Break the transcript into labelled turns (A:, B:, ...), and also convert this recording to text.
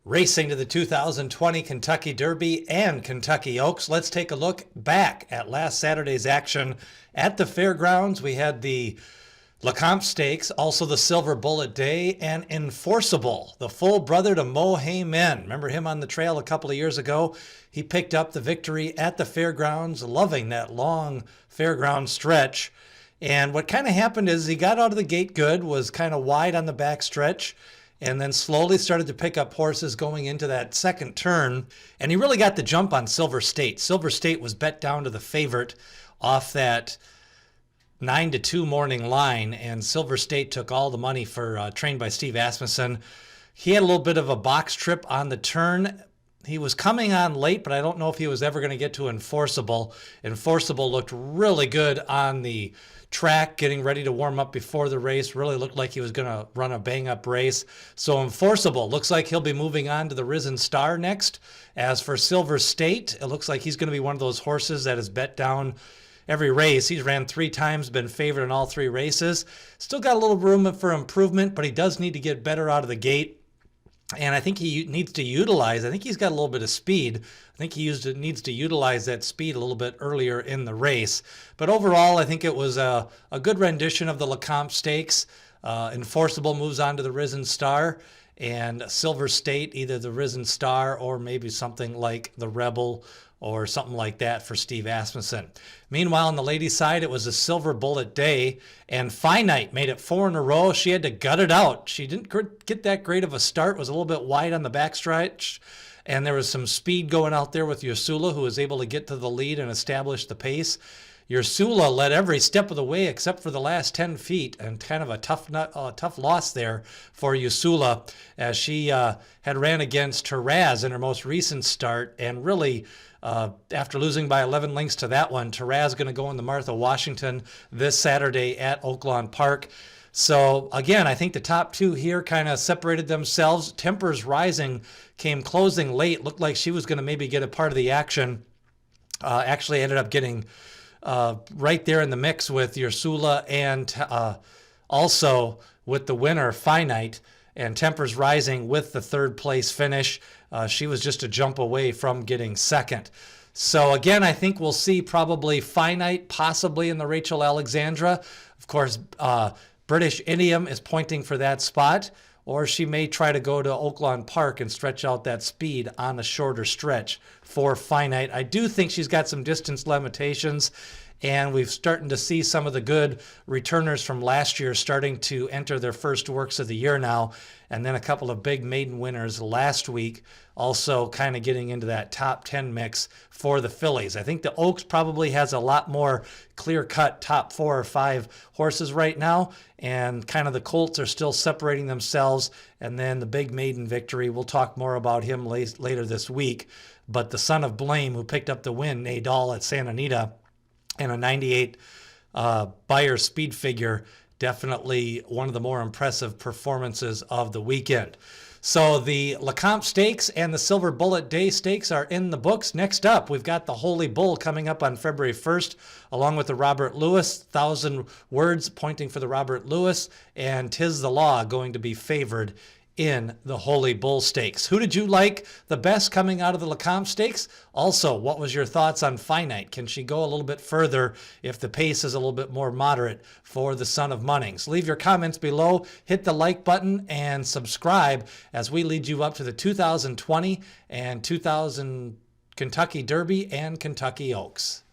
A: Racing to the 2020 Kentucky Derby and Kentucky Oaks. Let's take a look back at last Saturday's action at the fairgrounds. We had the Lecomte Stakes, also the Silverbulletday and Enforcible, the full brother to Mo Haymen. Remember him on the trail a couple of years ago? He picked up the victory at the fairgrounds, loving that long fairground stretch. And what kind of happened is he got out of the gate good, was kind of wide on the back stretch, and then slowly started to pick up horses going into that second turn. And he really got the jump on Silver State. Silver State was bet down to the favorite off that 9-2 morning line, and Silver State took all the money for trained by Steve Asmussen. He had a little bit of a box trip on the turn. He was coming on late, but I don't know if he was ever going to get to Enforcible. Enforcible looked really good on the track, getting ready to warm up before the race. Really looked like he was going to run a bang-up race. So Enforcible looks like he'll be moving on to the Risen Star next. As for Silver State, it looks like he's going to be one of those horses that is bet down every race. He's ran 3 times, been favored in all 3 races. Still got a little room for improvement, but he does need to get better out of the gate. And I think he needs to utilize, I think he's got a little bit of speed. I think he needs to utilize that speed a little bit earlier in the race. But overall, I think it was a good rendition of the Lecomte Stakes. Enforcible moves on to the Risen Star, and Silver State, either the Risen Star or maybe something like the Rebel or something like that for Steve Asmussen. Meanwhile, on the ladies' side, it was a Silverbulletday, and Finite made it 4 in a row. She had to gut it out. She didn't get that great of a start, was a little bit wide on the backstretch, and there was some speed going out there with Ursula, who was able to get to the lead and establish the pace. Ursula led every step of the way except for the last 10 feet, and kind of a tough loss there for Ursula, as she had ran against Taraz in her most recent start, and really after losing by 11 lengths to that one, Taraz going to go in the Martha Washington this Saturday at Oaklawn Park. So again, I think the top 2 here kind of separated themselves. Tempers Rising came closing late, looked like she was going to maybe get a part of the action. Actually ended up getting right there in the mix with Ursula, and also with the winner Finite, and Tempers Rising with the 3rd place finish. She was just a jump away from getting second. So again, I think we'll see probably Finite possibly in the Rachel Alexandra. Of course, British Idiom is pointing for that spot, or she may try to go to Oaklawn Park and stretch out that speed on a shorter stretch for Finite. I do think she's got some distance limitations, and we've starting to see some of the good returners from last year starting to enter their first works of the year now, and then a couple of big maiden winners last week also kind of getting into that top 10 mix for the fillies. I think the Oaks probably has a lot more clear-cut top 4 or 5 horses right now, and kind of the Colts are still separating themselves, and then the big maiden victory, we'll talk more about him later this week, but the Son of Blame, who picked up the win, Nadal at Santa Anita, and a 98 Beyer speed figure, definitely one of the more impressive performances of the weekend. So the Lecomte Stakes and the Silverbulletday Stakes are in the books. Next up, we've got the Holy Bull coming up on February 1st, along with the Robert Lewis, 1,000 words pointing for the Robert Lewis, and 'Tis the Law going to be favored in the Holy Bull Stakes. Who did you like the best coming out of the Lecomte Stakes? Also, what was your thoughts on Finite? Can she go a little bit further if the pace is a little bit more moderate for the Son of Munnings? Leave your comments below, hit the like button, and subscribe as we lead you up to the 2020 and 2000 Kentucky Derby and Kentucky Oaks.